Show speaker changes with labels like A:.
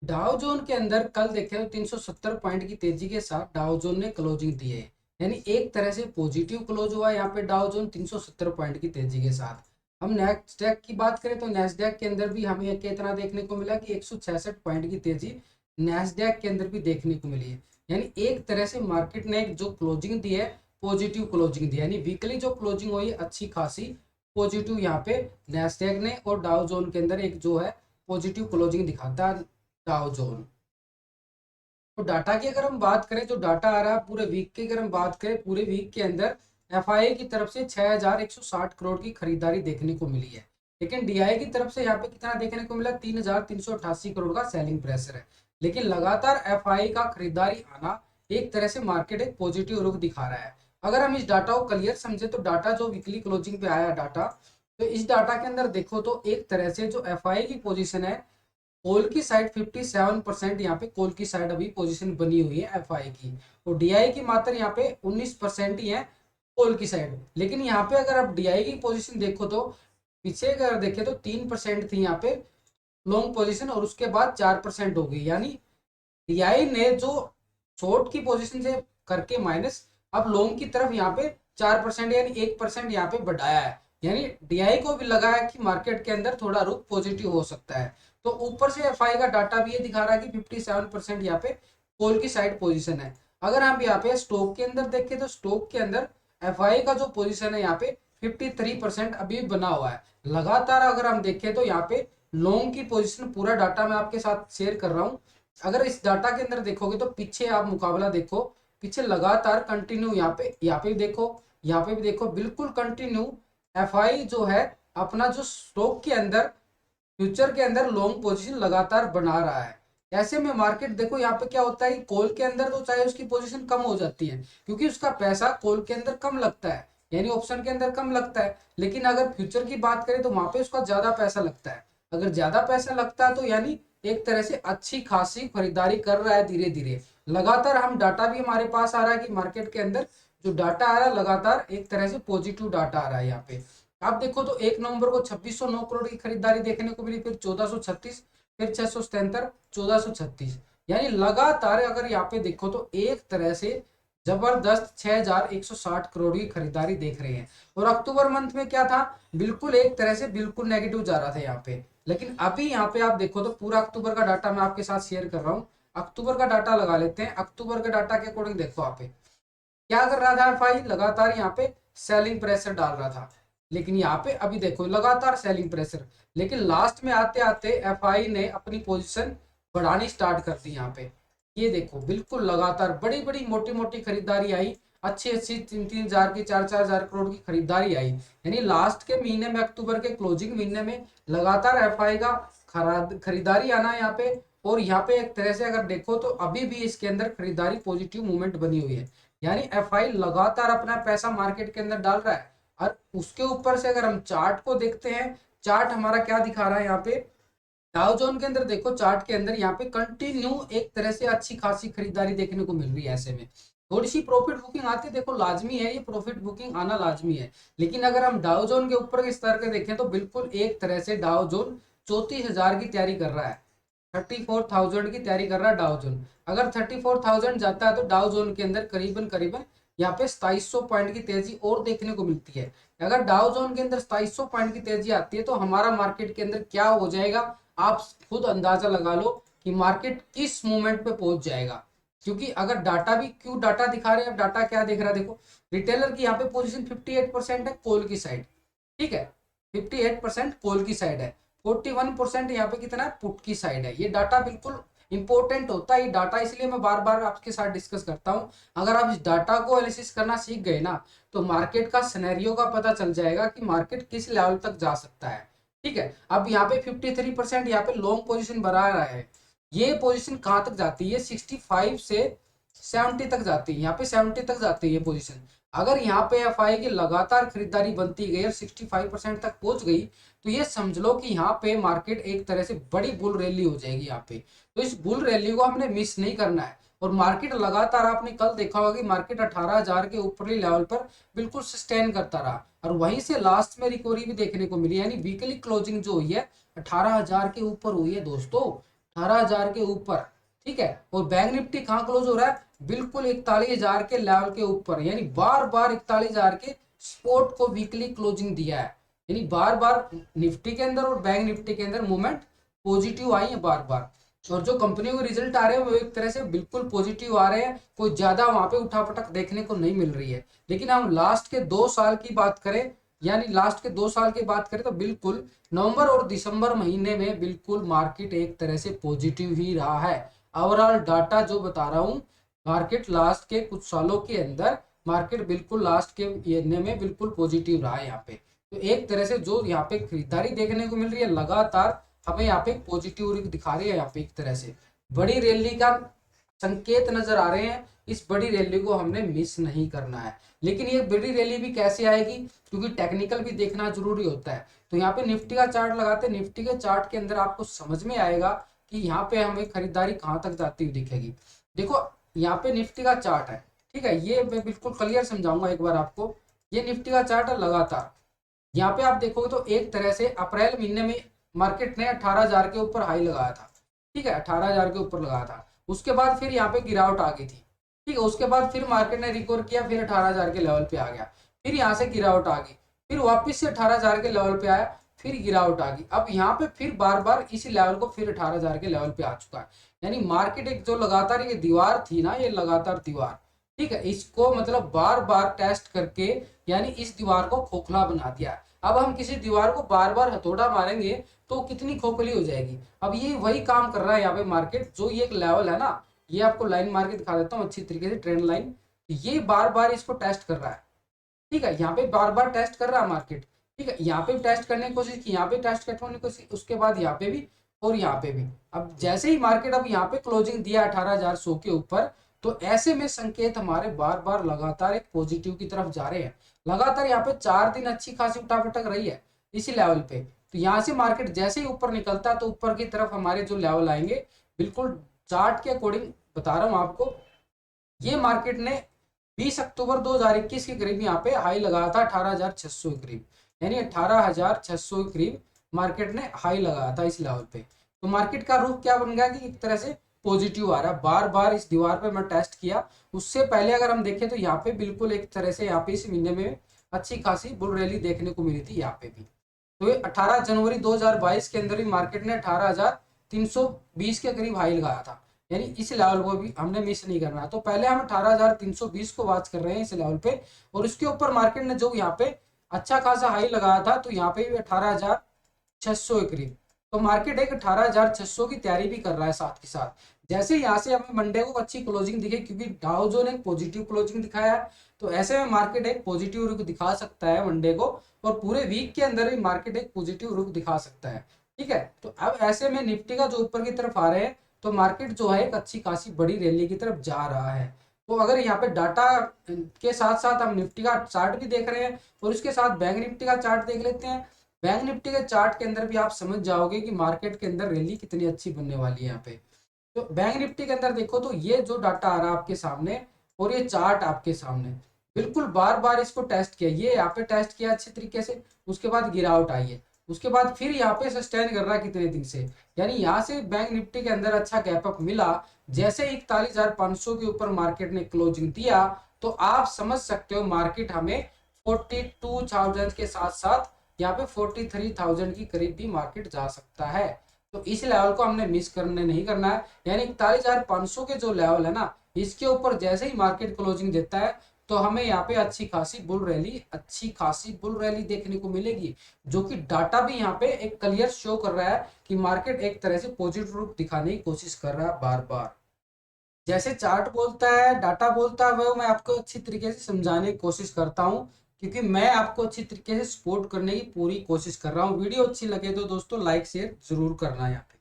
A: डाउ जोन के अंदर कल देखे तो 370 पॉइंट की तेजी के साथ डाउ जोन ने क्लोजिंग दी है। यानी एक तरह से पॉजिटिव क्लोज हुआ यहाँ पे डाउ जोन 370 पॉइंट की तेजी के साथ। हम नैस्डैक की बात करें तो नैस्डैक के अंदर भी हमें कितना देखने को मिला कि 166 पॉइंट की तेजी नैस्डैक के अंदर भी देखने को मिली है। यानी एक तरह से मार्केट ने जो क्लोजिंग दी है पॉजिटिव क्लोजिंग दी है। यानी वीकली जो क्लोजिंग हुई अच्छी खासी पॉजिटिव यहाँ पे नैस्डैक ने और डाउ जोन के अंदर एक जो है पॉजिटिव क्लोजिंग दिखाता है डाउ जोन। तो डाटा की अगर हम बात करें जो डाटा आ रहा है पूरे वीक की, अगर हम बात करें पूरे वीक के अंदर एफआईआई की तरफ से 6160 करोड़ की खरीदारी देखने को मिली है। लेकिन डीआई की तरफ से यहाँ पे कितना देखने को मिला, 3388 करोड़ का सेलिंग प्रेशर है। लेकिन लगातार एफआईआई का खरीदारी आना एक तरह से मार्केट एक पॉजिटिव रुख दिखा रहा है। अगर हम इस डाटा को क्लियर समझे तो डाटा जो वीकली क्लोजिंग पे आया डाटा, तो इस डाटा के अंदर देखो तो एक तरह से जो एफआईआई की पोजीशन है कॉल की साइड 57% यहाँ पे कॉल की साइड अभी पोजीशन बनी हुई है एफआई की, और डीआई की मात्र यहाँ पे 19% ही है कॉल की साइड। लेकिन यहाँ पे अगर आप डीआई की पोजीशन देखो तो पीछे अगर देखे तो 3% थी यहाँ पे लॉन्ग पोजीशन और उसके बाद 4% हो गई। यानी डीआई ने जो शॉर्ट की पोजीशन से करके माइनस अब लॉन्ग की तरफ यहाँ पे 4% यानी 1% यहाँ पे बढ़ाया है। यानी डीआई को भी लगा है कि मार्केट के अंदर थोड़ा रुख पॉजिटिव हो सकता है। तो ऊपर से एफआई का डाटा भी ये दिखा रहा है कि 57% यहाँ पे कॉल की साइड पोजीशन है। अगर हम यहाँ पे स्टॉक के अंदर देखें तो स्टॉक के अंदर एफआई का जो पोजीशन है यहाँ पे 53% अभी बना हुआ है। लगातार अगर हम देखें तो यहाँ पे लॉन्ग की पोजीशन पूरा डाटा मैं आपके साथ शेयर कर रहा हूँ। अगर इस डाटा के अंदर देखोगे तो पीछे आप मुकाबला देखो, पीछे लगातार कंटिन्यू यहाँ पे भी देखो, यहाँ पे भी देखो, बिल्कुल कंटिन्यू एफआई जो है अपना जो स्टॉक के अंदर फ्यूचर के अंदर लॉन्ग पोजीशन लगातार बना रहा है। ऐसे में मार्केट देखो यहाँ पे क्या होता है कि कॉल के अंदर तो चाहे उसकी पोजीशन कम हो जाती है क्योंकि उसका पैसा कॉल के अंदर कम लगता है, यानी ऑप्शन के अंदर कम लगता है। लेकिन अगर फ्यूचर की बात करें तो वहां पे उसका ज्यादा पैसा लगता है। अगर ज्यादा पैसा लगता है तो यानी एक तरह से अच्छी खासी खरीदारी कर रहा है धीरे धीरे। लगातार हम डाटा भी हमारे पास आ रहा है कि मार्केट के अंदर जो डाटा आ रहा है लगातार एक तरह से पॉजिटिव डाटा आ रहा है। यहाँ पे आप देखो तो 1 नवंबर को 2609 करोड़ की खरीदारी देखने को मिली, फिर 1436, फिर 677, 1436। यानी लगातार अगर यहाँ पे देखो तो एक तरह से जबरदस्त 6160 करोड़ की खरीदारी देख रहे हैं। और अक्टूबर मंथ में क्या था, बिल्कुल एक तरह से बिल्कुल नेगेटिव जा रहा था यहाँ पे। लेकिन अभी यहाँ पे आप देखो तो पूरा अक्टूबर का डाटा मैं आपके साथ शेयर कर रहा हूँ। अक्टूबर का डाटा लगा लेते हैं। अक्टूबर के डाटा के अकॉर्डिंग देखो आप क्या कर रहा था एफआई, लगातार यहाँ पे सेलिंग प्रेशर डाल रहा था। लेकिन यहाँ पे अभी देखो लगातार सेलिंग प्रेशर, लेकिन लास्ट में आते आते एफआई ने अपनी पोजीशन बढ़ानी स्टार्ट कर दी। यहाँ पे ये देखो बिल्कुल लगातार बड़ी बड़ी मोटी मोटी खरीदारी आई, अच्छी अच्छी 3-3 हजार की 4-4 हजार करोड़ की खरीदारी आई। यानी लास्ट के महीने में अक्टूबर के क्लोजिंग महीने में लगातार एफआई का खरीदारी आना यहाँ पे। और यहाँ पे एक तरह से अगर देखो तो अभी भी इसके अंदर खरीदारी पॉजिटिव मूवमेंट बनी हुई है। यानी एफआई लगातार अपना पैसा मार्केट के अंदर डाल रहा है। और उसके ऊपर से अगर हम चार्ट को देखते हैं, चार्ट हमारा क्या दिखा रहा है यहाँ पे, डाउ जोन के अंदर देखो चार्ट के अंदर यहाँ पे कंटिन्यू एक तरह से अच्छी खासी खरीदारी देखने को मिल रही है। ऐसे में थोड़ी सी प्रॉफिट बुकिंग आती है, देखो लाजमी है, ये प्रॉफिट बुकिंग आना लाजमी है। लेकिन अगर हम डाउ जोन के ऊपर के स्तर के देखें तो बिल्कुल एक तरह से डाउ जोन 34,000 की तैयारी कर रहा है, 34,000 की तैयारी कर रहा है डाउ जोन। अगर 34,000 जाता है तो डाउ जोन के अंदर करीबन करीबन यहाँ पे 2700 पॉइंट की तेजी और देखने को मिलती है। अगर डाउ जोन के अंदर 2700 पॉइंट की तेजी आती है तो हमारा मार्केट के अंदर क्या हो जाएगा, आप खुद अंदाजा लगा लो कि मार्केट किस मोमेंट पे पहुंच जाएगा। क्योंकि अगर डाटा भी क्यों डाटा दिखा रहे हैं, डाटा क्या दिख रहा है देखो, रिटेलर की यहाँ पे पोजीशन 58% है कॉल की साइड, ठीक है, 58% कॉल की साइड है, 41% यहाँ पे कितना है पुट की साइड है। ये डाटा बिल्कुल इंपॉर्टेंट होता है ये डाटा, इसलिए मैं बार बार आपके साथ डिस्कस करता हूँ। अगर आप इस डाटा को एनालिसिस करना सीख गए ना तो मार्केट का सिनेरियो का पता चल जाएगा कि मार्केट किस लेवल तक जा सकता है। ठीक है, अब यहाँ पे 53% यहाँ पे लॉन्ग पोजीशन बना रहा है। ये पोजीशन कहाँ तक जाती है, 65 से 70 तक जाती है, यहाँ पे 70 तक जाती है ये पोजीशन। अगर यहाँ पे एफआई की लगातार खरीदारी बनती गई और 65% तक पहुंच गई तो ये समझ लो कि यहाँ पे मार्केट एक तरह से बड़ी बुल रैली हो जाएगी यहाँ पे। तो इस बुल रैली को हमने मिस नहीं करना है। और मार्केट लगातार आपने कल देखा होगा कि मार्केट 18,000 के ऊपरी लेवल पर बिल्कुल सस्टेन करता रहा और वहीं से लास्ट में रिकवरी भी देखने को मिली। यानी वीकली क्लोजिंग जो हुई है 18,000 के ऊपर हुई है दोस्तों, 18,000 के ऊपर, ठीक है। और बैंक निफ्टी कहाँ क्लोज हो रहा है, बिल्कुल 41,000 के लेवल के ऊपर, यानी बार बार 41,000 के सपोर्ट को वीकली क्लोजिंग दिया है, यानी बार बार निफ्टी के अंदर और बैंक निफ्टी के अंदर मूवमेंट पॉजिटिव आई है बार बार। और जो कंपनियों के रिजल्ट आ रहे हैं वो एक तरह से बिल्कुल पॉजिटिव आ रहे हैं, कोई ज्यादा वहां पे उठापटक देखने को नहीं मिल रही है। लेकिन हम लास्ट के 2 साल की बात करें, यानी लास्ट के 2 साल की बात करें तो बिल्कुल नवंबर और दिसंबर महीने में बिल्कुल मार्केट एक तरह से पॉजिटिव ही रहा है। ओवरऑल डाटा जो बता रहा हूँ, मार्केट लास्ट के कुछ सालों के अंदर मार्केट बिल्कुल लास्ट के महीने में बिल्कुल पॉजिटिव रहा है यहाँ पे। तो एक तरह से जो यहाँ पे खरीदारी देखने को मिल रही है लगातार, हमें यहाँ पे पॉजिटिव दिखा रही है। यहाँ पे एक तरह से बड़ी रैली का संकेत नजर आ रहे हैं, इस बड़ी रैली को हमने मिस नहीं करना है। लेकिन ये बड़ी रैली भी कैसे आएगी, क्योंकि टेक्निकल भी देखना जरूरी होता है। तो यहाँ पे निफ्टी का चार्ट लगाते हैं, निफ्टी के चार्ट के अंदर आपको समझ में आएगा कि यहाँ पे हमें खरीदारी कहाँ तक जाती हुई दिखेगी। देखो यहाँ पे निफ्टी का चार्ट है, ठीक है, ये मैं बिल्कुल क्लियर समझाऊंगा एक बार आपको। ये निफ्टी का चार्ट है लगातार, यहाँ पे आप देखोगे तो एक तरह से अप्रैल महीने में मार्केट ने 18,000 के ऊपर हाई लगाया था, ठीक है, 18,000 के ऊपर लगाया था। उसके बाद फिर यहाँ पे गिरावट आ गई थी, ठीक है। उसके बाद फिर मार्केट ने रिकवर किया, फिर 18,000 के लेवल पे आ गया, फिर यहाँ से गिरावट आ गई, फिर वापस से 18,000 के लेवल पे आया, फिर गिरावट आ गई। अब यहाँ पे फिर बार बार इसी लेवल को फिर 18,000 के लेवल पे आ चुका है। यानी मार्केट एक जो लगातार ये दीवार थी ना, ये लगातार दीवार, ठीक है, इसको मतलब बार बार टेस्ट करके यानी इस दीवार को खोखला बना दिया। अब हम किसी दीवार को बार बार हथौड़ा मारेंगे तो कितनी खोखली हो जाएगी। अब ये वही काम कर रहा है यहाँ पे मार्केट, जो ये एक लेवल है ना, ये आपको लाइन मार के दिखा देता हूँ अच्छी तरीके से, ट्रेंड लाइन, ये बार बार इसको टेस्ट कर रहा है, ठीक है, यहाँ पे बार बार टेस्ट कर रहा है मार्केट, ठीक है। यहाँ पे टेस्ट करने की कोशिश की, यहाँ पे टेस्ट करने की कोशिश, उसके बाद यहाँ पे भी और यहाँ पे भी। अब जैसे ही मार्केट अब यहाँ पे क्लोजिंग दिया 18,100 के ऊपर, तो ऐसे में संकेत हमारे बार बार लगातार एक पॉजिटिव की तरफ जा रहे हैं। लगातार यहाँ पे 4 दिन अच्छी खासी उठापटक रही है इसी लेवल पे। तो यहाँ से मार्केट जैसे ही ऊपर निकलता है तो ऊपर की तरफ हमारे जो लेवल आएंगे, बिल्कुल चार्ट के अकॉर्डिंग बता रहा हूँ आपको, ये मार्केट ने 20 अक्टूबर 2021 के करीब यहाँ पे हाई लगाया था 18,600 के करीब, यानी 18,600 के करीब मार्केट ने हाई लगाया था इस लेवल पे। तो मार्केट का रुख क्या बन गया कि एक तरह से पॉजिटिव आ रहा है, बार बार इस दीवार पे मैं टेस्ट किया। उससे पहले अगर हम देखें तो यहाँ पे बिल्कुल एक तरह से यहाँ पे इस महीने में अच्छी खासी बुल रैली देखने को मिली थी यहाँ पे भी। तो ये 18 जनवरी 2022 के अंदर ही मार्केट ने 18,320 के करीब हाई लगाया था, यानी इस लेवल को भी हमने मिस नहीं करना। तो पहले हम 18,320 को वॉच कर रहे हैं इस लेवल पे, और उसके ऊपर मार्केट ने जो यहाँ पे अच्छा खासा हाई लगाया था, तो यहाँ पे भी 18,600 के करीब। तो मार्केट एक 18,600 की तैयारी भी कर रहा है साथ के साथ। जैसे यहाँ से हमें मंडे को अच्छी क्लोजिंग दिखे, क्योंकि डाउ जोन एक पॉजिटिव क्लोजिंग दिखाया है, तो ऐसे में मार्केट एक पॉजिटिव रुख दिखा सकता है मंडे को, और पूरे वीक के अंदर भी मार्केट एक पॉजिटिव रुख दिखा सकता है, ठीक है। तो अब ऐसे में निफ्टी का जो ऊपर की तरफ आ रहे हैं, तो मार्केट जो है एक अच्छी खासी बड़ी रैली की तरफ जा रहा है। तो अगर यहाँ पे डाटा के साथ साथ हम निफ्टी का चार्ट भी देख रहे हैं और उसके साथ बैंक निफ्टी का चार्ट देख लेते हैं। बैंक निफ्टी के चार्ट के अंदर भी आप समझ जाओगे कि मार्केट के अंदर रैली कितनी अच्छी बनने वाली है यहाँ पे। तो बैंक निफ्टी के अंदर देखो तो ये जो डाटा आ रहा है आपके सामने और ये चार्ट आपके सामने, बिल्कुल बार बार इसको टेस्ट किया, ये यहाँ पे टेस्ट किया अच्छे तरीके से, उसके बाद गिरावट आई है, उसके बाद फिर यहाँ पे सस्टेन कर रहा है कितने दिन से, यानी यहाँ से बैंक निफ्टी के अंदर अच्छा गैप अप मिला। जैसे 41,500 के ऊपर मार्केट ने क्लोजिंग दिया, तो आप समझ सकते हो मार्केट हमें 42,000 के साथ साथ यहाँ पे 43,000 की करीब भी मार्केट जा सकता है। तो इस लेवल को हमने मिस करने नहीं करना है, यानी 41,500 के जो लेवल है ना, इसके ऊपर जैसे ही मार्केट क्लोजिंग देता है, तो हमें यहाँ पे अच्छी खासी बुल रैली देखने को मिलेगी, जो कि डाटा भी यहाँ पे एक क्लियर शो कर रहा है कि मार्केट एक तरह से पॉजिटिव रूप दिखाने की कोशिश कर रहा है बार बार। जैसे चार्ट बोलता है, डाटा बोलता है, वो मैं आपको अच्छी तरीके से समझाने की कोशिश करता हूँ, क्योंकि मैं आपको अच्छी तरीके से सपोर्ट करने की पूरी कोशिश कर रहा हूँ। वीडियो अच्छी लगे तो दोस्तों लाइक शेयर जरूर करना है यहाँ पे।